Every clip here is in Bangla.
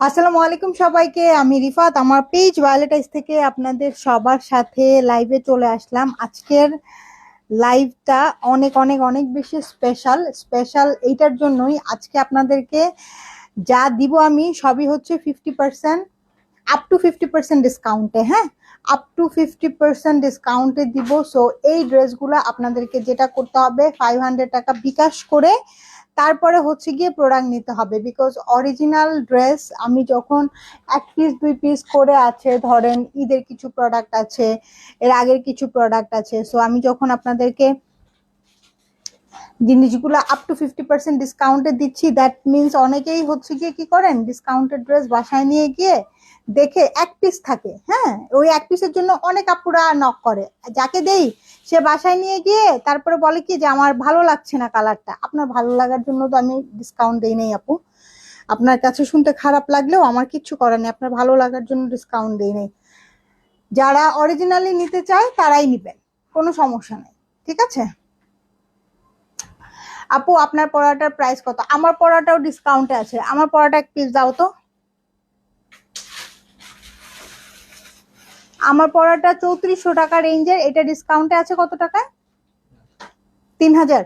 আসসালামু আলাইকুম সবাইকে, আমি রিফাত আমার পেজ ভায়োলেটাইজ থেকে আপনাদের সবার সাথে লাইভে চলে আসলাম। আজকের লাইভটা অনেক অনেক অনেক বেশি স্পেশাল এইটার জন্যই আজকে আপনাদেরকে যা দিব আমি সবই হচ্ছে 50% আপ টু 50% ডিসকাউন্টে। হ্যাঁ, আপ টু 50% ডিসকাউন্টে দিব। সো এই ড্রেসগুলো আপনাদেরকে যেটা করতে হবে 500 টাকা বিকাশ করে তারপরে হচ্ছে গিয়ে প্রোডাক্ট নিতে হবে। বিকজ অরিজিনাল ড্রেস আমি যখন 1 পিস 2 পিস করে আছে, ধরেন ঈদের কিছু প্রোডাক্ট আছে, এর আগের কিছু প্রোডাক্ট আছে, সো আমি যখন আপনাদেরকে জিনিসগুলো আপ টু 50% ডিসকাউন্টে দিচ্ছি, দ্যাট মিনস অনেকেই হচ্ছে গিয়ে কি করেন, ডিসকাউন্টেড ড্রেস বাসায় নিয়ে গিয়ে দেখে 1 পিস থাকে। হ্যাঁ, ওই 1 পিসের জন্য অনেক আপুরা নক করে, যাকে দেই সে বাসায় নিয়ে গিয়ে তারপরে বলে কি যে আমার ভালো লাগছে না কালারটা। আপনার ভালো লাগার জন্য তো আমি ডিসকাউন্ট দেই নাই আপু, আপনার কাছে শুনতে খারাপ লাগলেও আমার কিচ্ছু করার নেই, আপনার ভালো লাগার জন্য ডিসকাউন্ট দেই নাই। যারা অরিজিনালি নিতে চায় তারাই নিবেন, কোনো সমস্যা নেই, ঠিক আছে। আপু আপনার পড়াটার প্রাইস কত? আমার পড়াটাও ডিসকাউন্টে আছে, আমার পড়াটা 1 পিস দাও তো। আমার পড়াটা 3400 টাকা রেঞ্জের, এটা ডিসকাউন্টে আছে কত টাকায়? 3000।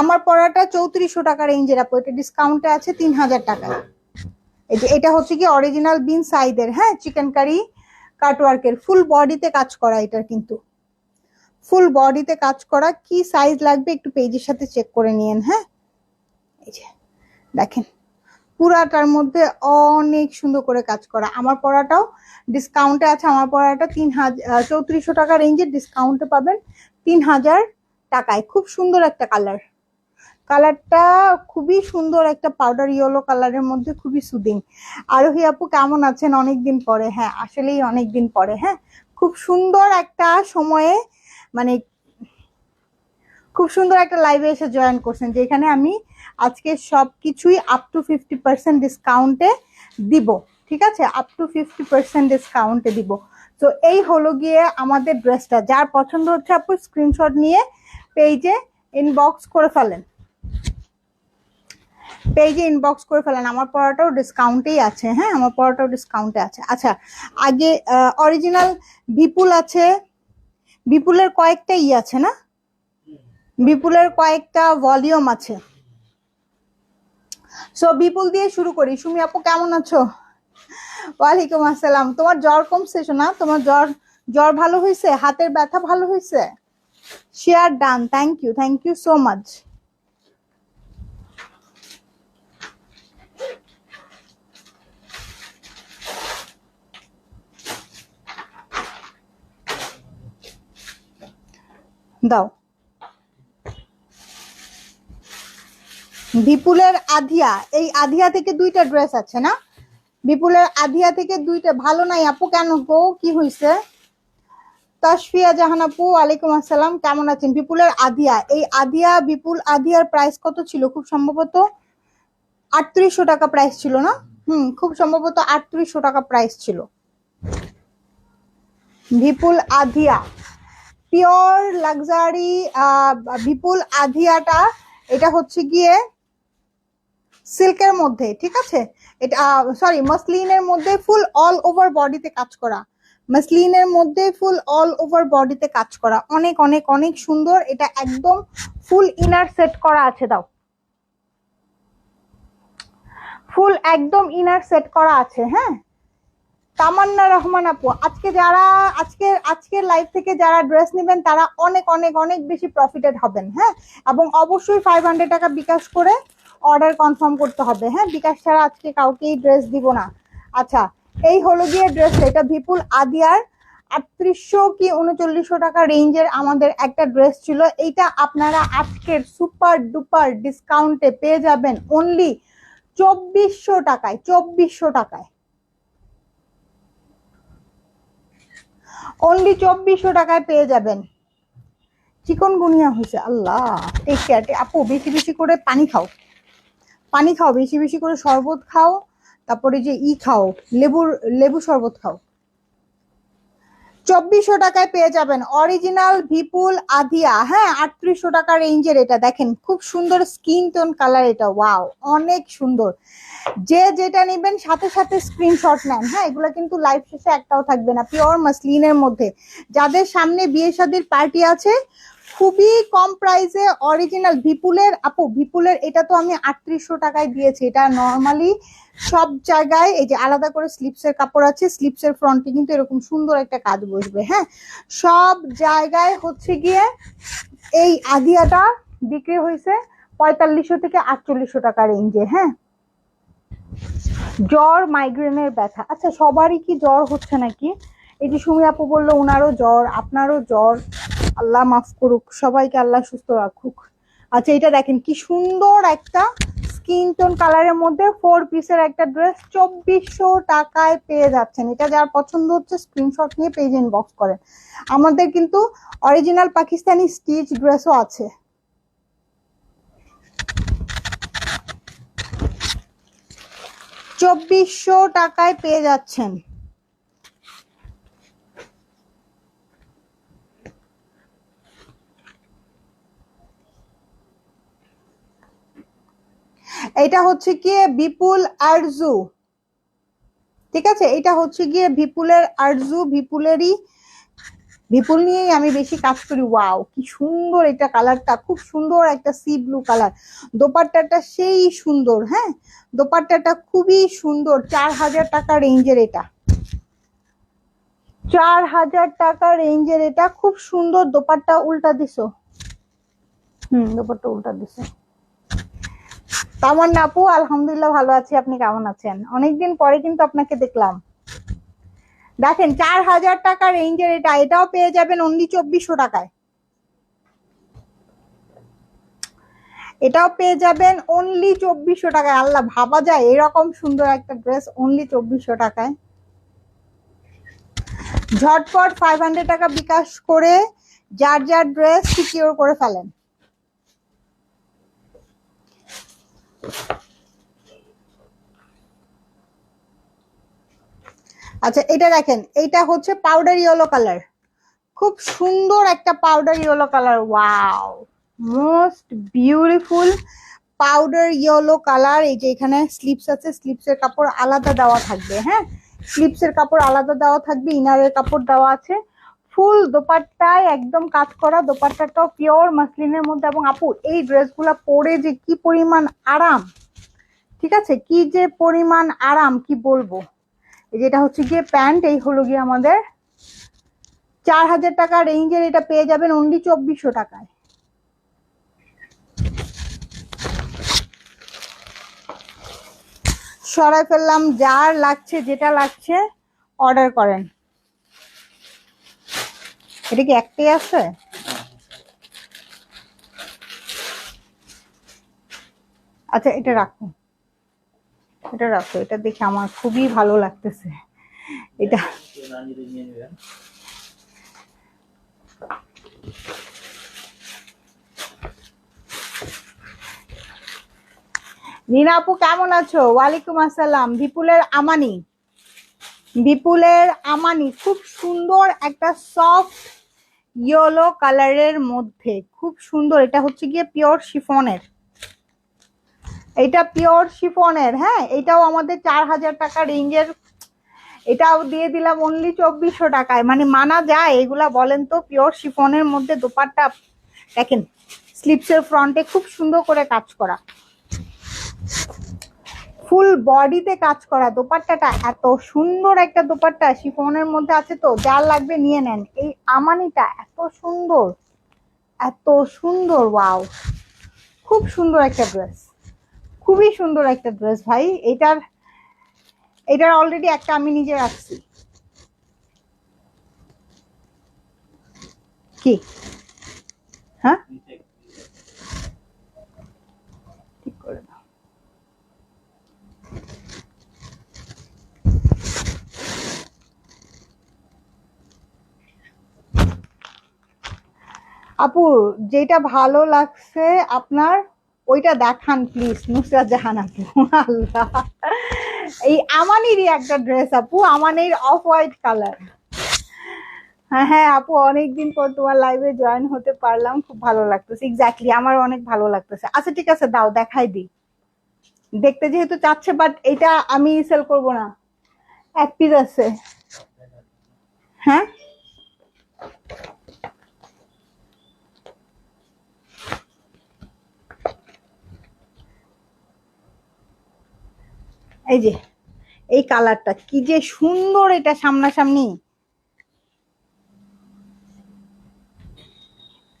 আমার পড়াটা 3400 টাকা রেঞ্জের আপু, এটা ডিসকাউন্টে আছে 3000 টাকায়। এটা হচ্ছে কি অরিজিনাল বিন সাইদের, হ্যাঁ, চিকেন কারি কাটওয়ার্কের, ফুল বডিতে কাজ করা, এটার কিন্তু ফুল বডিতে কাজ করা। কি সাইজ লাগবে একটু পেজের সাথে চেক করে নিয়েন। হ্যাঁ, এই যে দেখেন পুরাটার মধ্যে অনেক সুন্দর করে কাজ করা। আমার পড়াটাও ডিসকাউন্টে আছে, আমার পড়াটা 3400 টাকা রেঞ্জের, ডিসকাউন্টে পাবেন 3000 টাকায়। খুব সুন্দর একটা কালারটা খুবই সুন্দর, একটা পাউডার ইয়েলো কালারের মধ্যে, খুবই সুদিং। আরোহী আপু কেমন আছেন? অনেকদিন পরে। হ্যাঁ, আসলেই অনেকদিন পরে। হ্যাঁ, খুব সুন্দর একটা সময়ে, মানে খুব সুন্দর একটা লাইভে এসে জয়েন করছেন, যেখানে আমি আজকে সবকিছুই আপ টু 50% ডিসকাউন্টে দিব। ঠিক আছে, আপ টু 50% ডিসকাউন্টে দিব। তো এই হলো গিয়ে আমাদের ড্রেসটা। যার পছন্দ হচ্ছে আপু স্ক্রিনশট নিয়ে পেজে ইনবক্স করে ফেলেন, আমার পড়াটাও ডিসকাউন্টেই আছে। হ্যাঁ, আমার পড়াটাও ডিসকাউন্টে আছে। আচ্ছা, আগে অরিজিনাল বিপুল আছে, বিপুলের কয়েকটা আছে না, বিপুলের কয়েকটা ভলিউম আছে। সো বিপুল দিয়ে শুরু করি। সুমি আপু কেমন আছো? ওয়ালাইকুম আসসালাম। তোমার জ্বর কমছে শোনা? তোমার জ্বর ভালো হয়েছে? হাতের ব্যথা ভালো হয়েছে? Share done, thank you so much. দাও। বিপুলের আধিয়া, এই আধিয়া থেকে 2টা ড্রেস আছে না? বিপুলের আধিয়া থেকে 2টা। ভালো নাই আপু? কেন গো, কি হয়েছে? তাসফিয়া জাহান আপু ওয়ালাইকুম আসসালাম, কেমন আছেন? বিপুলের আধিয়া, এই আধিয়া বিপুল আধিয়ার প্রাইস কত ছিল? খুব সম্ভবত 3800 টাকা প্রাইস ছিল না? খুব সম্ভবত 3800 টাকা প্রাইস ছিল। বিপুল আধিয়া পিওর লাক্সারি বিপুল আধিয়াটা, এটা হচ্ছে গিয়ে সিল্কের মধ্যে, ঠিক আছে, এটা সরি মসলিনের মধ্যে ফুল অল ওভার বডিতে কাজ করা, মসলিনের মধ্যে ফুল অল ওভার বডিতে কাজ করা, অনেক অনেক অনেক সুন্দর। এটা একদম ফুল ইনার সেট করা আছে, দাও, ফুল একদম ইনার সেট করা আছে। হ্যাঁ, তামান্না রহমান আপু, আজকের লাইভ থেকে যারা ড্রেস নেবেন তারা অনেক অনেক অনেক বেশি প্রফিটেড হবেন। হ্যাঁ, এবং অবশ্যই 500 টাকা বিকাশ করে অর্ডার কনফার্ম করতে হবে। হ্যাঁ, বিকাশ ছাড়া আজকে কাউকেই ড্রেস দিব না। আচ্ছা, এই হলো গিয়ে ড্রেস, এটা বিপুল আদিয়ার 3800 কি 3900 টাকা রেঞ্জের আমাদের একটা ড্রেস ছিল। এইটা আপনারা আজকের সুপার ডুপার ডিসকাউন্টে পেয়ে যাবেন অনলি 2400 টাকায়। 2400 টাকায়, অনলি 2400 টাকায় পেয়ে যাবেন। চিকনগুনিয়া হয়েছে, আল্লাহ টেক কেয়ার। আপু বেশি বেশি করে পানি খাও, পানি খাও, বেশি বেশি করে শরবত খাও, তারপরে যে খাও, লেবু শরবত খাও। 2400 টাকায় পেয়ে যাবেন অরিজিনাল বিপুল আদিয়া। হ্যাঁ, 3800 টাকা রেঞ্জের এটা। দেখেন খুব সুন্দর স্কিন টোন কালার, এটা ওয়াও অনেক সুন্দর। যে যেটা নেবেন সাথে সাথে স্ক্রিনশট নেন। হ্যাঁ, এগুলো কিন্তু লাইভ শেষে একটাও থাকবে না, পিওর মাসলিনের মধ্যে। যাদের সামনে বিয়ে শাদীর পার্টি আছে, খুবই কম প্রাইসে অরিজিনাল বিপুলের। আপু বিপুলের এটা তো আমি 3800 টাকায় দিয়েছি। এটা নর্মালি সব জায়গায় এই যে আলাদা করে স্লিপসের কাপড় আছে, স্লিপসের ফ্রন্টে কিন্তু এরকম সুন্দর একটা কাজ বসবে। হ্যাঁ, সব জায়গায় হচ্ছে গিয়ে এই আদিয়াটা বিক্রি হয়েছে 4500 থেকে 4800 টাকা রেঞ্জে। হ্যাঁ, জ্বর মাইগ্রেনের ব্যথা, আচ্ছা সবারই কি জ্বর হচ্ছে নাকি? এই যে সুমি আপু বললো ওনারও জ্বর, আপনারও জ্বর, আল্লাহ মাফ করুক, সবাইকে আল্লাহ সুস্থ রাখুক। আচ্ছা, এটা দেখেন কি সুন্দর একটা স্কিন টোন কালারের মধ্যে 4 পিসের একটা ড্রেস 2400 টাকায় পেয়ে যাচ্ছেন। এটা যার পছন্দ হচ্ছে স্ক্রিনশট নিয়ে পেজ ইনবক্স করেন। আমাদের কিন্তু অরিজিনাল পাকিস্তানি স্টিচ ড্রেসও আছে। চব্বিশশো টাকায় পেয়ে যাচ্ছেন। এটা হচ্ছে গিয়ে বিপুল আরজু, ঠিক আছে, এটা হচ্ছে গিয়ে বিপুলের আরজু, বিপুল নিয়েই আমি বেশি কাজ করি। ওয়াও কি সুন্দর এটা, কালারটা খুব সুন্দর, একটা সি ব্লু কালার। দোপাট্টাটা সেই সুন্দর। হ্যাঁ, দোপাট্টাটা খুবই সুন্দর। 4000 টাকা রেঞ্জের এটা, 4000 টাকা রেঞ্জের এটা, খুব সুন্দর। দোপাট্টা উল্টা দিছো, দোপাট্টা উল্টা দিছো। তামান্না আপু আলহামদুলিল্লাহ ভালো আছি, আপনি কেমন আছেন? অনেকদিন পরে কিন্তু আপনাকে দেখলাম। দেখেন 4000 টাকা রেঞ্জের এটা, এটাও পেয়ে যাবেন অনলি 2400 টাকায়। এটাও পেয়ে যাবেন অনলি 2400 টাকায়। আল্লাহ, ভাবা যায় এরকম সুন্দর একটা ড্রেস অনলি 2400 টাকায়? ঝটপট 500 টাকা বিকাশ করে যার যার ড্রেস সিকিউর করে ফেলেন। আচ্ছা, এটা দেখেন, এইটা হচ্ছে পাউডার ইয়েলো কালার, খুব সুন্দর একটা powder yellow colour. Wow, most beautiful powder yellow colour. এই যে এখানে স্লিপস আছে, স্লিপসের কাপড় আলাদা দেওয়া থাকবে। হ্যাঁ, স্লিপসের কাপড় আলাদা দেওয়া থাকবে, ইনারের কাপড় দেওয়া আছে। ফুল দোপাট্টায় একদম কাজ করা, দোপাট্টাটাও পিওর মাসলিনের মধ্যে। এবং আপু এই ড্রেসগুলা পরে যে কি পরিমাণ আরাম, ঠিক আছে, কি যে পরিমাণ আরাম কি বলবো। যেটা হচ্ছে গিয়ে প্যান্ট, এই হলো গিয়ে আমাদের 4000 টাকা রেঞ্জের এটা পেয়ে যাবেন অনলি 2400 টাকায়। সরাই ফেললাম, যার লাগছে যেটা লাগছে অর্ডার করেন। এটা কি একটাই আছে? আচ্ছা, এটা রাখো, এটা রাখো, এটা দেখে আমার খুবই ভালো লাগতেছে। এটা রিনা আপু কেমন আছো? ওয়ালাইকুম আসসালাম। বিপুলের আমানি, বিপুলের আমানি খুব সুন্দর একটা সফট ইয়েলো কালারের মধ্যে, খুব সুন্দর। এটা হচ্ছে গিয়ে পিওর শিফনের, এটা পিওর শিফনের। হ্যাঁ, এটাও আমাদের 4000 টাকা রেঞ্জের, এটাও দিয়ে দিলাম অনলি 2400 টাকায়। মানে মানা যায় এগুলা? বলেন তো, পিওর শিফনের মধ্যে দোপাট্টা দেখেন, স্লিপসের ফ্রন্টে খুব সুন্দর করে কাজ করা, ফুল বডিতে কাজ করা, দোপাট্টাটা এত সুন্দর একটা দোপাট্টা, শিফনের মধ্যে আছে, তো যার লাগবে নিয়ে নেন। এই আমানিটা এত সুন্দর, এত সুন্দর, ওয়াও, খুব সুন্দর একটা ড্রেস, খুবই সুন্দর একটা ড্রেস ভাই। এটার এটার অলরেডি একটা আমি নিজে রাখছি। কি? হ্যাঁ, ঠিক করে দাও। আপু যেটা ভালো লাগছে আপনার ওইটা দেখান প্লিজ, নুসরাত জাহান আপু। আল্লাহ, এই আমানেরই একটা ড্রেস আপু, আমানের অফ হোয়াইট কালার। হ্যাঁ হ্যাঁ আপু, অনেকদিন পর তোমার লাইভে জয়েন হতে পারলাম, খুব ভালো লাগতেছে। এক্স্যাক্টলি, আমার অনেক ভালো লাগতেছে। আচ্ছা ঠিক আছে, দাও দেখাই দিই, দেখতে যেহেতু চাচ্ছে, বাট এটা আমি সেল করব না। এক পিস আছে। হ্যাঁ, এই যে এই কালারটা কি যে সুন্দর, এটা সামনাসামনি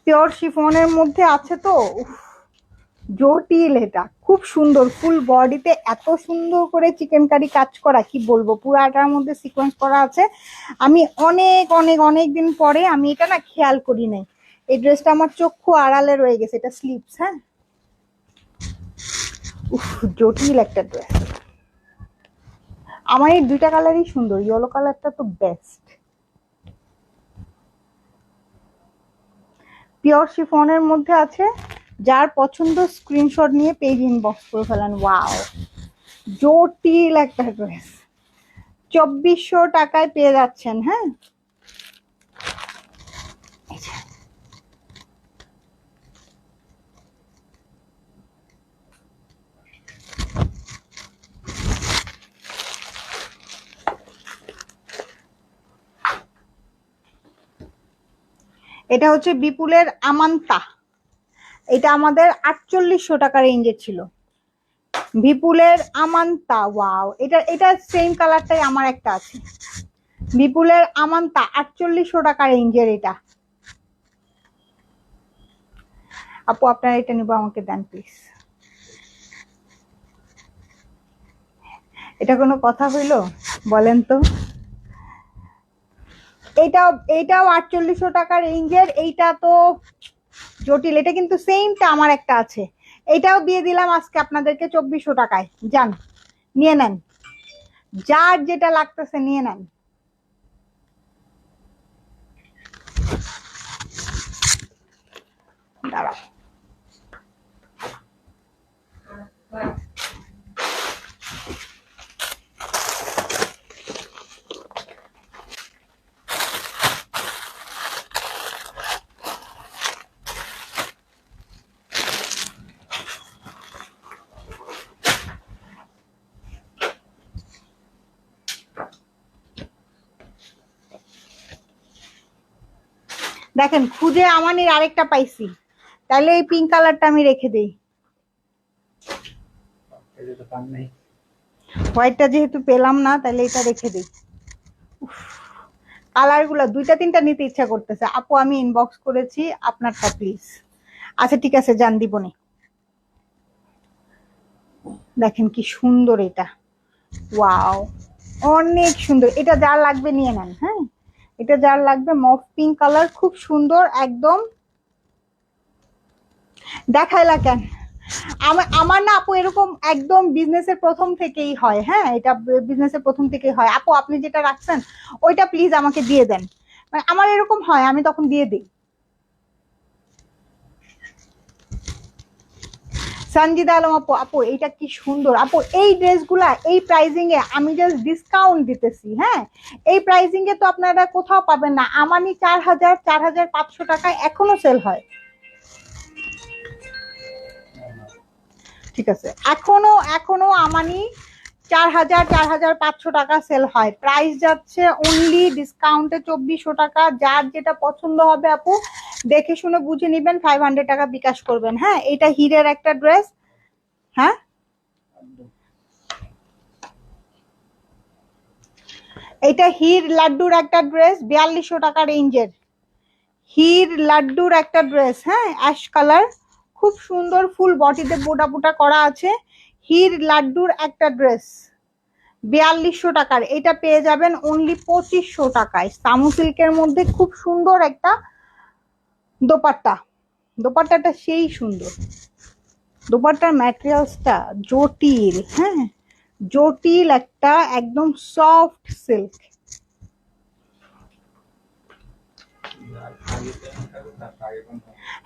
পিওর শিফনের মধ্যে আছে তো, উফ, জটিল, এটা খুব সুন্দর। ফুল বডিতে এত সুন্দর করে চিকেন কারি কাজ করা, কি বলবো, পুরাটার মধ্যে সিকোয়েন্স করা আছে। আমি অনেক অনেক অনেক দিন পরে, আমি এটা না খেয়াল করি নাই, এই ড্রেসটা আমার চক্ষু আড়ালে রয়ে গেছে। এটা স্লিপস, হ্যাঁ, উফ, জটিল একটা ড্রেস। আমার এই দুইটা কালারই সুন্দর, ইয়েলো কালারটা তো বেস্ট। পিওর শিফনের মধ্যে আছে, যার পছন্দ স্ক্রিনশট নিয়ে পেজ ইনবক্স করে ফেলেন। ওয়াও, জটিল একটা ড্রেস, 2400 টাকায় পেয়ে যাচ্ছেন। হ্যাঁ, এটা হচ্ছে বিপুলের আমান্তা, এটা আমাদের 4800 টাকা রেঞ্জের ছিল। বিপুলের আমান্তা, ওয়াও, এটা এটা সেম কালারটাই আমার একটা আছে। বিপুলের আমান্তা 4800 টাকা রেঞ্জের এটা। আপু আপনারা এটা নিব, আমাকে দেন প্লিজ। এটা কোনো কথা হইলো, বলেন তো? এইটাও এইটাও 4800 টাকা রেঞ্জের, এইটা তো জটিল। এটা কিন্তু সেমটা আমার একটা আছে, এটাও দিয়ে দিলাম আজকে আপনাদেরকে 2400 টাকায়। যান নিয়ে নেন, যার যেটা লাগতেছে নিয়ে নেন। দাঁড়াও, দেখেন খুঁজে আমানের আরেকটা পাইছি, তাহলে এই পিঙ্ক কালারটা আমি রেখে দিই। হোয়াইটটা যেহেতু পেলাম না, তাহলে এটা রেখে দিই। কালার গুলা দুইটা তিনটা নিতে ইচ্ছা করতেছে। আপু আমি ইনবক্স করেছি আপনারটা প্লিজ। আচ্ছা ঠিক আছে, জান দিবনি। দেখেন কি সুন্দর এটা, ওয়াও, অনেক সুন্দর। এটা যার লাগবে নিয়ে নেন। হ্যাঁ, এটা যার লাগবে, মফ পিঙ্ক কালার, খুব সুন্দর একদম। দেখাইলা কেন? আমার না আপু এরকম একদম বিজনেসের প্রথম থেকেই হয়। হ্যাঁ, এটা বিজনেসের প্রথম থেকেই হয়। আপু আপনি যেটা রাখছেন ওইটা প্লিজ আমাকে দিয়ে দেন, মানে আমার এরকম হয়, আমি তখন দিয়ে দিই। সঞ্জিদা আলম আপু, আপু এইটা কি সুন্দর আপু, এই ড্রেসগুলা এই প্রাইজিং এ আমি জাস্ট ডিসকাউন্ট দিতেছি। হ্যাঁ, এই প্রাইজিং এ তো আপনারা কোথাও পাবেন না। আমানি 4000 4500 টাকায় এখনো সেল হয়। ঠিক আছে, এখনো এখনো আমানি 4000 4500 টাকা সেল হয়। প্রাইস যাচ্ছে অনলি ডিসকাউন্টে 2400 টাকা। যার যেটা পছন্দ হবে আপু দেখে শুনে বুঝে নিবেন, 500 টাকা বিকাশ করবেন। হ্যাঁ, এটা হিরের একটা ড্রেস। হ্যাঁ, এটা হির লাড্ডুর একটা ড্রেস, 4200 টাকা রেঞ্জের। হির লাড্ডুর একটা ড্রেস, হ্যাঁ, অ্যাশ কালার, খুব সুন্দর, ফুল বডিতে বোটা বোটা করা আছে। হির লাড্ডুর একটা ড্রেস 4200 টাকার। এটা পেয়ে যাবেন অনলি 2500 টাকায়। সামু সিল্কের মধ্যে খুব সুন্দর একটা দোপাট্টা, দোপাট্টাটা সেই সুন্দর, দোপাট্টার ম্যাটেরিয়ালসটা জটিল, হ্যাঁ, জটিল একটা একদম সফট সিল্ক।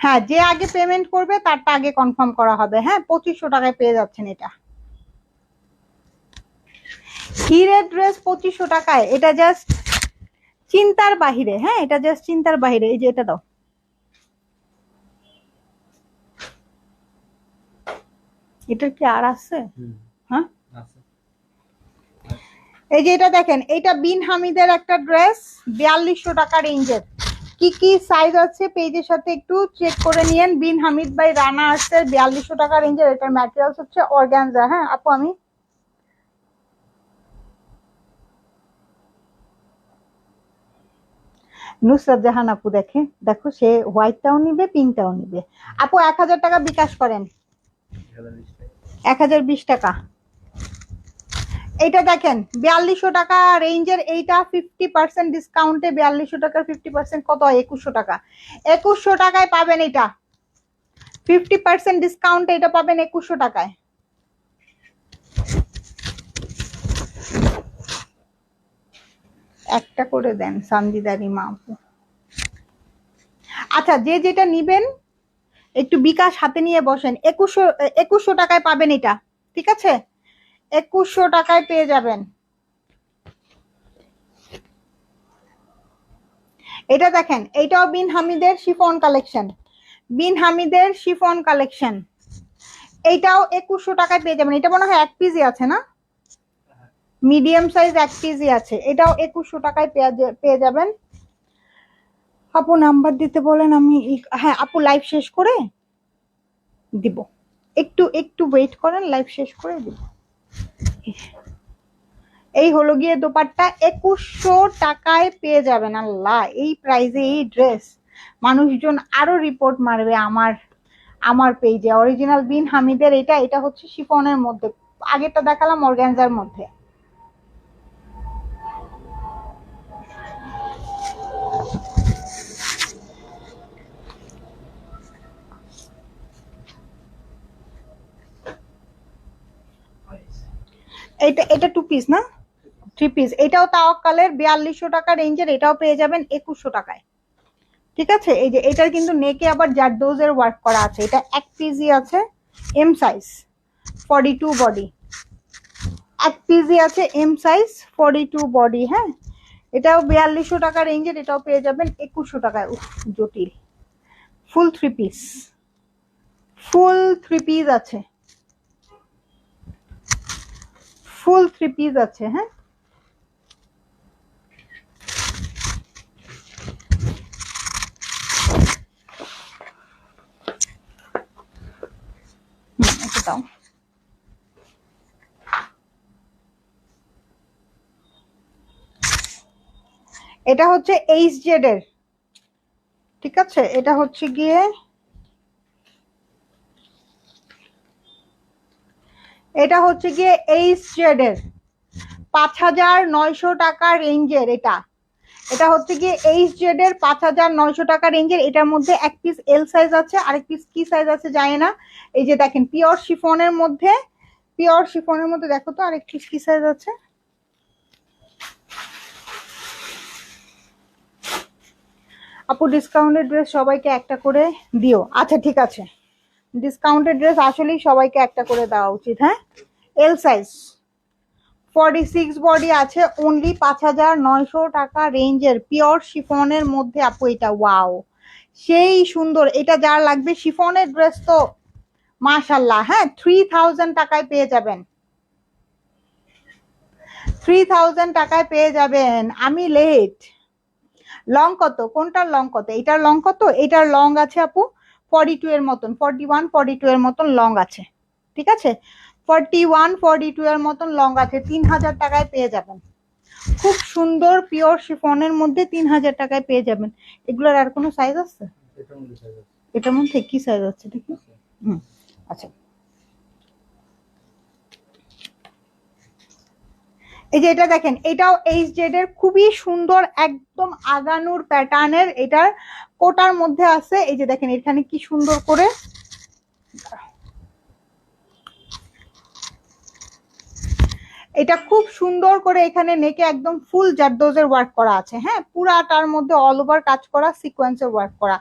হ্যাঁ, যে আগে পেমেন্ট করবে তারটা আগে কনফার্ম করা হবে। হ্যাঁ, 2500 টাকায় পেয়ে যাচ্ছেন এটা। হিরের ড্রেস 2500 টাকায়, এটা জাস্ট চিন্তার বাহিরে। হ্যাঁ, এটা জাস্ট চিন্তার বাহিরে। এই যে এটা দাও, এটার কি আর আছে? হ্যাঁ, এই যে এটা দেখেন, এটা বিন হামিদের একটা ড্রেস 4200 টাকা রেঞ্জের। কি কি সাইজ আছে পেজের সাথে একটু চেক করে নিয়েন। বিন হামিদ বাই রানা আর্টসের 4200 টাকা রেঞ্জের। এটার ম্যাটেরিয়ালস হচ্ছে অর্গানজা। হ্যাঁ আপু, আমি নুসরাত জাহান আপু দেখে, দেখো সে হোয়াইটটাও নিবে পিঙ্কটাও নিবে। আপু 1000 টাকা বিকাশ করেন, 1020 টাকা। এইটা দেখেন 4200 টাকা রেঞ্জের, এইটা 50% ডিসকাউন্টে 4200 টাকার 50% কত হয়? 2100 টাকা। 2100 টাকায় পাবেন এটা, 50% ডিসকাউন্টে এটা পাবেন 2100 টাকায়। একটা করে দেন সানজিদারি মা আপু। আচ্ছা, যে যেটা নিবেন একটু বিকাশ হাতে নিয়ে বসেন। 2100 টাকায় পাবেন এটা, ঠিক আছে? 2100 টাকায় পেয়ে যাবেন। এটা দেখেন, এইটাও বিন হামিদের শিফন কালেকশন, বিন হামিদের শিফন কালেকশন। এইটাও 2100 টাকায় পেয়ে যাবেন। এটা মনে হয় এক পিসই আছে না, মিডিয়াম সাইজ এক পিসই আছে। এটাও 2100 টাকায় পেয়ে যাবেন। আপু নাম্বার দিতে বলেন, আমি হ্যাঁ আপু লাইভ শেষ করে দিব, একটু একটু ওয়েট করেন, লাইভ শেষ করে দিব। এই হলো গিয়ে দোপাট্টা 2100 টাকায় পেয়ে যাবেন। আল্লাহ, এই প্রাইসে এই ড্রেস মানুষজন আরো রিপোর্ট মারবে আমার পেজে। অরিজিনাল বিন হামিদের এটা, এটা হচ্ছে শিফনের মধ্যে, আগেরটা দেখালাম অর্গানজার মধ্যে। এটা 2 পিস না 3 পিস। এটাও তাওয়াক্কালের 4200 টাকা রেঞ্জের। এটাও পেয়ে যাবেন 2100 টাকায়, ঠিক আছে? এই যে এটার কিন্তু নেকে আবার জারদৌজের ওয়ার্ক করা আছে। এটা এক পিসই আছে, এম সাইজ 42 বডি, এক পিসই আছে এম সাইজ 42 বডি। হ্যাঁ, এটাও 4200 টাকা রেঞ্জের। এটাও পেয়ে যাবেন 2100 টাকায়। উফ, জটিল। ফুল 3 পিস, ফুল 3 পিস আছে, ফুল 3 পিস আছে। হ্যাঁ, এটা দাও। এটা হচ্ছে এইচজেড এর, ঠিক আছে? এটা হচ্ছে গিয়ে, এটা হচ্ছে গিয়ে এইচজেড এর 5900 টাকা রেঞ্জের। এটা এটা হচ্ছে গিয়ে এইচজেড এর 5900 টাকা রেঞ্জের। এটার মধ্যে এক পিস এল সাইজ আছে, আরেক পিস কি সাইজ আছে জানি না। এই যে দেখেন, পিওর শিফনের মধ্যে, পিওর শিফনের মধ্যে দেখো তো আরেক পিস কি সাইজ আছে। আপু ডিসকাউন্টেড ড্রেস সবাইকে একটা করে দিও। আচ্ছা ঠিক আছে, ডিসকাউন্টেড ড্রেস আসলেই সবাইকে একটা করে দেওয়া উচিত। হ্যাঁ, এল সাইজ 46 বডি আছে, অনলি 5900 টাকা রেঞ্জের, পিওর শিফনের মধ্যে। আপু এটা ওয়াও, সেই সুন্দর। এটা যার লাগবে শিফনের ড্রেস তো মাশাল্লাহ। হ্যাঁ, 3000 টাকায় পেয়ে যাবেন, 3000 টাকায় পেয়ে যাবেন। আমি লেট। লং কত? কোনটার লং কত? এটার লং কত? এটার লং আছে আপু 42 এর মতন, 41 42 এর মতন লং আছে, ঠিক আছে? 41 42 এর মতন লং আছে। 3000 টাকায় পেয়ে যাবেন। খুব সুন্দর পিওর শিফনের মধ্যে 3000 টাকায় পেয়ে যাবেন। এগুলোর আর কোনো সাইজ আছে? এটার মধ্যে কি সাইজ আছে দেখি। আচ্ছা, এই যে এটা দেখেন, এটাও এইচজেড এর খুবই সুন্দর একদম আগানুর প্যাটার্নের, এটার কোটার মধ্যে আছে। এই যে দেখেন এখানে কি সুন্দর করে এটা খুব সুন্দর করে এখানে নেকে একদম ফুল জারদোজের ওয়ার্ক করা আছে। হ্যাঁ, পুরাটার মধ্যে অল ওভার কাজ করা, সিকোয়েন্সের ওয়ার্ক করা,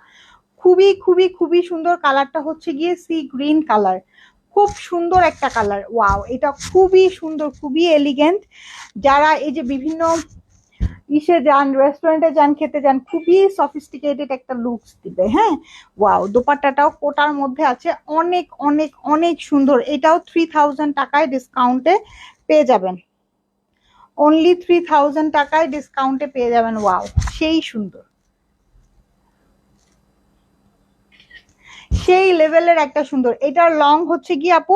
খুবই খুবই খুবই সুন্দর। কালারটা হচ্ছে গিয়ে সি গ্রিন কালার, খুব সুন্দর একটা কালার। ওয়াও, এটা খুবই সুন্দর, খুবই এলিগেন্ট। যারা এই যে বিভিন্ন ইসে যান, রেস্টুরেন্টে যান, খেতে যান, খুবই সফিস্টিকেটেড একটা লুকস দিবে। হ্যাঁ, ওয়াও, দোপাট্টাটাও কোটার মধ্যে আছে, অনেক অনেক অনেক সুন্দর। এটাও 3000 টাকায় ডিসকাউন্টে পেয়ে যাবেন, অনলি 3000 টাকায় ডিসকাউন্টে পেয়ে যাবেন। ওয়াও, সেই সুন্দর, সেই লেভেলের একটা সুন্দর। এটার লং হচ্ছে কি আপু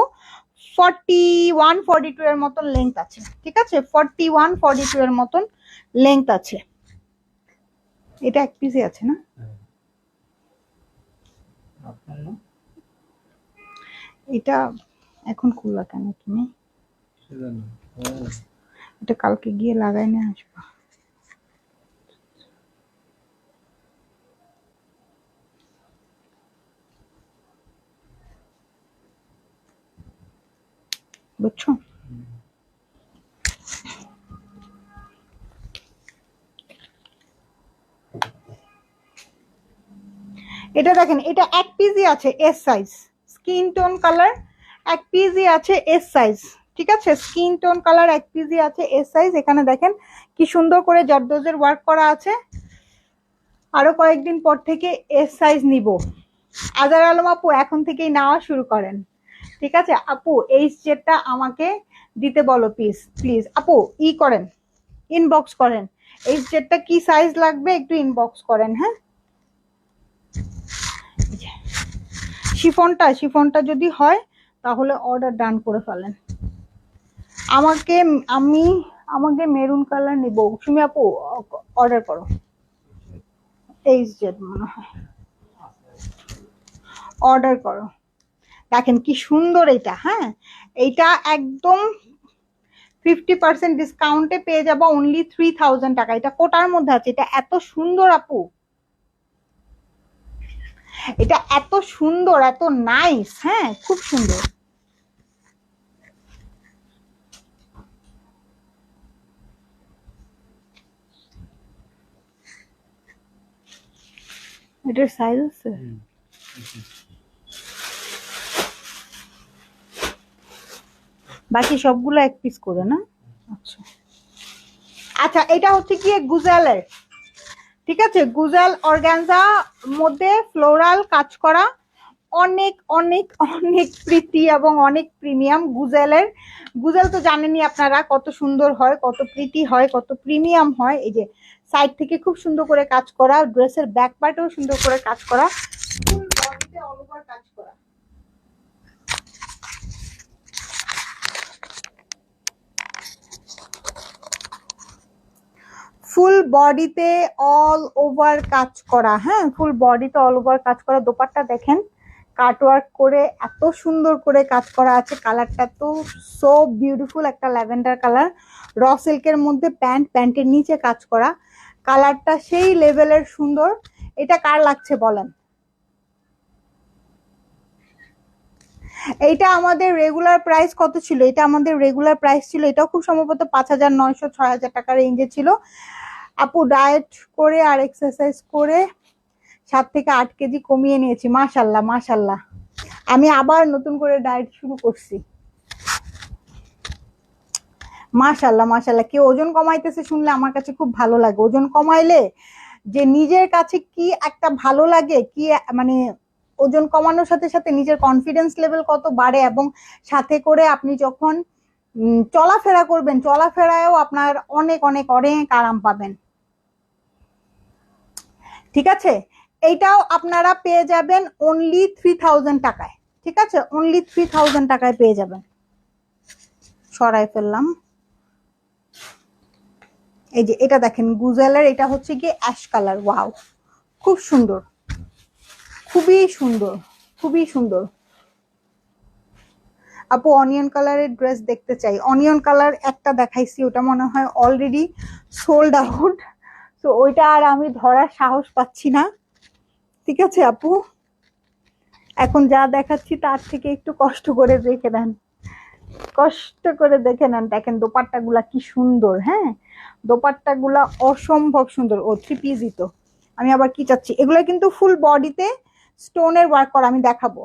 41-42 এর মতন লেন্থ আছে। ঠিক আছে, 41-42 এর মতন লেন্থ আছে। এটা এক পিসে আছে না? এটা এখন খুললা কেন তুমি? এটা কালকে গিয়ে লাগাই নিয়ে আসবা। বুঝছো? এটা দেখেন, এটা এক পিসই আছে, S size, skin tone colour, এক পিসই আছে এস সাইজ। ঠিক আছে, স্কিন টোন কালার এক পিসই আছে এস সাইজ। এখানে দেখেন কি সুন্দর করে জারদোজের ওয়ার্ক করা আছে। আরো কয়েকদিন পর থেকে এস সাইজ নিব। আজার আলম আপু এখন থেকেই নেওয়া শুরু করেন। ঠিক আছে আপু, এই সেটটা আমাকে দিতে বলো প্লিজ প্লিজ আপু, ই করেন, ইনবক্স করেন। এই সেটটা কি সাইজ লাগবে একটু ইনবক্স করেন। হ্যাঁ, শিফনটা যদি হয় তাহলে অর্ডার ডান করে ফেলেন। আমাকে মেরুন কালার নিব। সুমি আপু অর্ডার করো, এইচ জেড মনে হয়, অর্ডার করো। দেখেন কি সুন্দর এটা। হ্যাঁ, এইটা একদম 50% ডিসকাউন্টে পেয়ে যাবো অনলি 3000 টাকা। এটা কোটার মধ্যে আছে, এটা এত সুন্দর আপু, এটা এত সুন্দর, এত নাইস। হ্যাঁ, খুব সুন্দর। এটার সাইজ আছে? বাকি সবগুলো এক পিস করে না? আচ্ছা আচ্ছা, এটা হচ্ছে কি গুজালের। ঠিক আছে, গুজাল অর্গানজা মধ্যে ফ্লোরাল কাজ করা, অনেক অনেক অনেক প্রীতি এবং অনেক প্রিমিয়াম গুজেলের। গুজেল তো জানেনই আপনারা কত সুন্দর হয়, কত প্রীতি হয়, কত প্রিমিয়াম হয়। এই যে সাইড থেকে খুব সুন্দর করে কাজ করা, ড্রেসের ব্যাক পার্টেও সুন্দর করে কাজ করা, ফুল বডিতে অল ওভার কাজ করা। ফুল বডিতে অল ওভার কাজ করা। হ্যাঁ, ফুল বডিতে অল ওভার কাজ করা। দোপাট্টা দেখেন কাটওয়ার্ক করে এত সুন্দর করে কাজ করা আছে। কালারটা তো সো বিউটিফুল, একটা ল্যাভেন্ডার কালার, র সিল্কের মধ্যে প্যান্টের নিচে কাজ করা। কালারটা সেই লেভেলের সুন্দর। এটা কার লাগছে বলেন? এইটা আমাদের রেগুলার প্রাইস কত ছিল? এটা আমাদের রেগুলার প্রাইস ছিল, এটাও খুব সম্ভবত 5900-6000 টাকার রেঞ্জে ছিল। আপু ডায়েট করে আর এক্সারসাইজ করে 7 থেকে 8 কেজি কমিয়ে নিয়েছি। মাশাল্লাহ মাশাল্লাহ, আমি আবার নতুন করে ডায়েট শুরু করছি। মাশাল্লাহ মাশাল্লাহ, কেউ ওজন কমাইতেছে শুনলে আমার কাছে খুব ভালো লাগে। ওজন কমাইলে যে নিজের কাছে কি একটা ভালো লাগে, কি মানে ওজন কমানোর সাথে সাথে নিজের কনফিডেন্স লেভেল কত বাড়ে, এবং সাথে করে আপনি যখন চলাফেরা করবেন, চলাফেরায়ও আপনার অনেক অনেক অনেক আরাম পাবেন। ঠিক আছে, এইটাও আপনারা পেয়ে যাবেন অনলি 3000 টাকায়। ঠিক আছে, অনলি 3000 টাকায় পেয়ে যাবেন। সরাই ফেললাম। এই যে এটা দেখেন গুজেলের, এটা হচ্ছে গিয়ে অ্যাশ কালার। ওয়াও, খুব সুন্দর, খুবই সুন্দর, খুবই সুন্দর। আপু অনিয়ন কালারের ড্রেস দেখতে চাই। অনিয়ন কালার একটা দেখাইছি, ওটা মনে হয় অলরেডি সোল্ড আউট, তো ওইটা আর আমি ধরার সাহস পাচ্ছি না। ঠিক আছে আপু, এখন যা দেখাচ্ছি তার থেকে একটু কষ্ট করে দেখে নেন, কষ্ট করে দেখে নেন। দেখেন দোপাট্টা গুলা কি সুন্দর। হ্যাঁ, দোপাট্টা গুলা অসম্ভব সুন্দর। ও 3 পিসই তো, আমি আবার কি চাচ্ছি, এগুলো কিন্তু ফুল বডিতে স্টোনের ওয়ার্ক করা, আমি দেখাবো।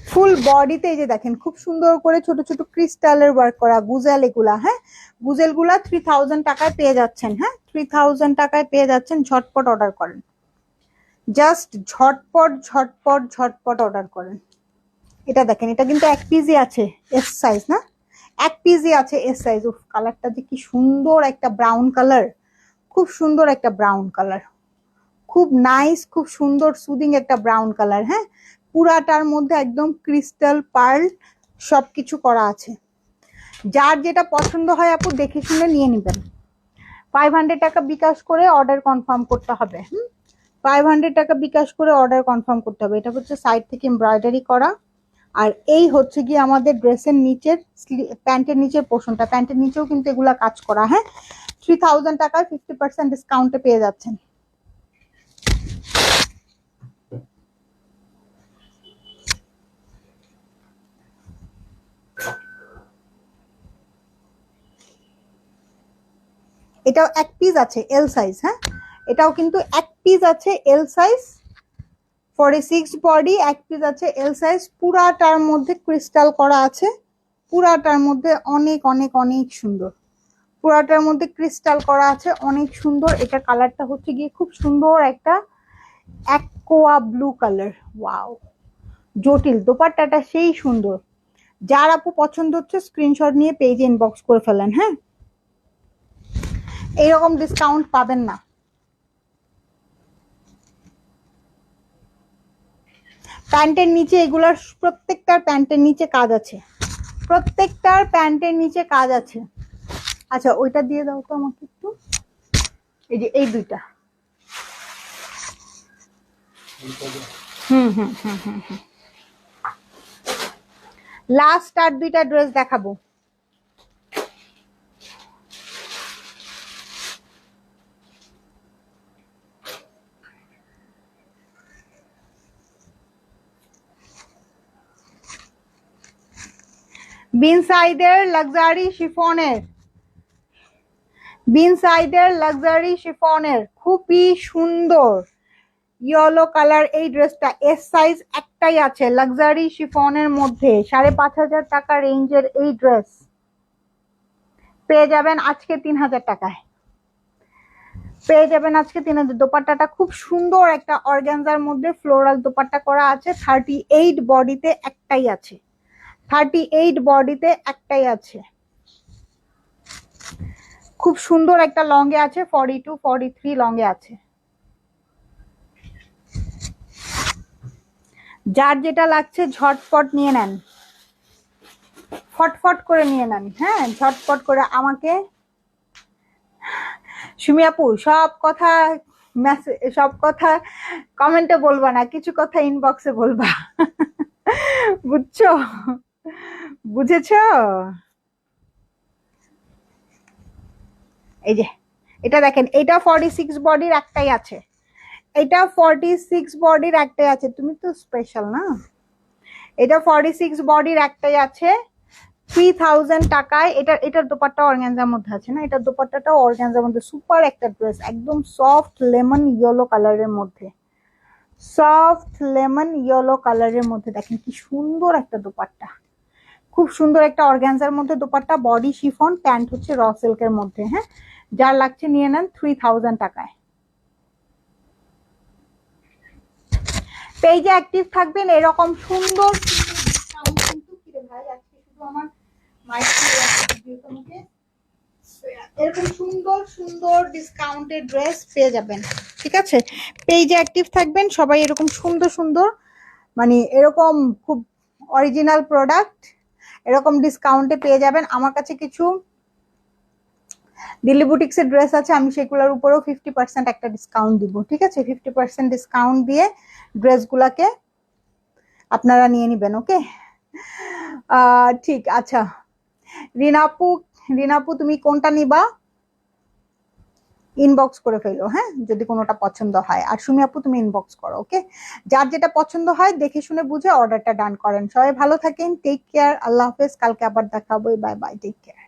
ফুল বডিতে এই যে দেখেন খুব সুন্দর করে ছোট ছোট ক্রিস্টালের ওয়ার্ক করা গুজেল এগুলা। হ্যাঁ, গুজেল গুলা 3000 টাকায় পেয়ে যাচ্ছেন। হ্যাঁ, 3000 টাকায় পেয়ে যাচ্ছেন। ঝটপট অর্ডার করেন, জাস্ট ঝটপট ঝটপট ঝটপট অর্ডার করেন। এটা দেখেন, এটা কিন্তু 1 পিসই আছে, এস সাইজ না, 1 পিসই আছে এস সাইজ। উফ, কালারটা যে কি সুন্দর, একটা ব্রাউন কালার, খুব সুন্দর একটা ব্রাউন কালার, খুব নাইস, খুব সুন্দর সুদিং একটা ব্রাউন কালার। হ্যাঁ, পুরাটার মধ্যে একদম ক্রিস্টাল পার্ল সবকিছু করা আছে। যার যেটা পছন্দ হয় আপু দেখে শুনে নিয়ে নেবেন। 500 টাকা বিকাশ করে অর্ডার কনফার্ম করতে হবে। 500 টাকা বিকাশ করে অর্ডার কনফার্ম করতে হবে। এটা হচ্ছে সাইড থেকে এমব্রয়ডারি করা, আর এই হচ্ছে গিয়ে আমাদের ড্রেসের নিচের প্যান্টের নিচের পোর্শনটা, প্যান্টের নিচেও কিন্তু এগুলা কাজ করা। হ্যাঁ, 3000 টাকায় 50% ডিসকাউন্টে পেয়ে যাচ্ছেন। এটাও 1 পিস আছে এল সাইজ। হ্যাঁ, এটাও কিন্তু 1 পিস আছে এল সাইজ, 46 বডি, 1 পিস আছে এল সাইজ। পুরাটার মধ্যে ক্রিস্টাল করা আছে, পুরাটার মধ্যে অনেক অনেক অনেক সুন্দর, পুরাটার মধ্যে ক্রিস্টাল করা আছে, অনেক সুন্দর। এটা কালারটা হচ্ছে গিয়ে খুব সুন্দর একটা অ্যাকোয়া ব্লু কালার। ওয়াও, জটিল দোপাট্টাটা সেই সুন্দর। যার আপু পছন্দ হচ্ছে স্ক্রিনশট নিয়ে পেজে ইনবক্স করে ফেলেন। হ্যাঁ, এইরকম ডিসকাউন্ট পাবেন না। প্যান্টের নিচে এগুলার প্রত্যেকটার প্যান্টের নিচে কাজ আছে, প্রত্যেকটার প্যান্টের নিচে কাজ আছে। আচ্ছা ওইটা দিয়ে দাও তো আমাকে একটু, এই যে এই দুইটা। হুম হুম হুম হুম হুম, লাস্ট আর দুইটা ড্রেস দেখাবো। বিন সাইডের লাক্সারি শিফনের, বিন সাইডের লাক্সারি শিফনের খুবই সুন্দর ইয়েলো কালার। এই ড্রেসটা এস সাইজ একটাই আছে, লাক্সারি শিফনের মধ্যে 5500 টাকা রেঞ্জের এই ড্রেস পেয়ে যাবেন আজকে 3000 টাকায়, পেয়ে যাবেন আজকে 3000। দোপাট্টাটা খুব সুন্দর একটা অর্গানজার মধ্যে ফ্লোরাল দোপাট্টা করা আছে। 38 বডিতে একটাই আছে, 38 বডিতে একটাই আছে। খুব সুন্দর একটা লং এ আছে, 42 43 লং এ আছে। যার যেটা লাগছে ঝটপট নিয়ে নেন, ফটফট করে নিয়ে নেন। হ্যাঁ, ঝটপট করে। আমাকে সুমি আপু সব কথা মেসেজ, সব কথা কমেন্টে বলবা না, কিছু কথা ইনবক্সে বলবা। বুঝছো, বুঝেছো? এই যে এটা দেখেন, এটা 46 বডির একটাই আছে, এটা 46 বডির একটাই আছে। তুমি তো স্পেশাল না। এটা 46 বডির একটাই আছে, 3000 টাকায়। এটার দোপাট্টা অর্গানজার মধ্যে আছে না, এটার দোপাট্টাটাও অর্গানজার মধ্যে। সুপার একটা ড্রেস, একদম সফট লেমন ইয়েলো কালারের মধ্যে, সফট লেমন ইয়েলো কালারের মধ্যে। দেখেন কি সুন্দর একটা দোপাট্টা, খুব সুন্দর একটা অর্গানজার মধ্যে দোপাট্টা। বডি শিফন, প্যান্ট হচ্ছে র সিল্কের মধ্যে। হ্যাঁ, যার লাগছে নিয়ে নেন 3000 টাকায়। পেজে অ্যাক্টিভ থাকবেন, এরকম সুন্দর কিন্তু ভাই আজকে শুধু আমার এরকম সুন্দর সুন্দর ডিসকাউন্টেড ড্রেস পেয়ে যাবেন। ঠিক আছে, পেজে অ্যাক্টিভ থাকবেন সবাই, এরকম সুন্দর সুন্দর মানে এরকম খুব অরিজিনাল প্রোডাক্ট এরকম ডিসকাউন্টে পেয়ে যাবেন। আমার কাছে কিছু দিল্লি বুটিক্সের ড্রেস আছে, আমি সেগুলোর উপরেও 50% একটা ডিসকাউন্ট দিব, ঠিক আছে? 50% ডিসকাউন্ট দিয়ে ড্রেসগুলাকে আপনারা নিয়ে নিবেন, ওকে? ঠিক, আচ্ছা। রিনাপু, রিনাপু তুমি কোনটা নিবা ইনবক্স করে ফেলো, হ্যাঁ, যদি কোনোটা পছন্দ হয়। আর সুমি আপু তুমি ইনবক্স করো, ওকে? যার যেটা পছন্দ হয় দেখে শুনে বুঝে অর্ডারটা ডান করেন। সবাই ভালো থাকেন, টেক কেয়ার, আল্লাহ হাফেজ, কালকে আবার দেখা হবে, বাই বাই, টেক কেয়ার।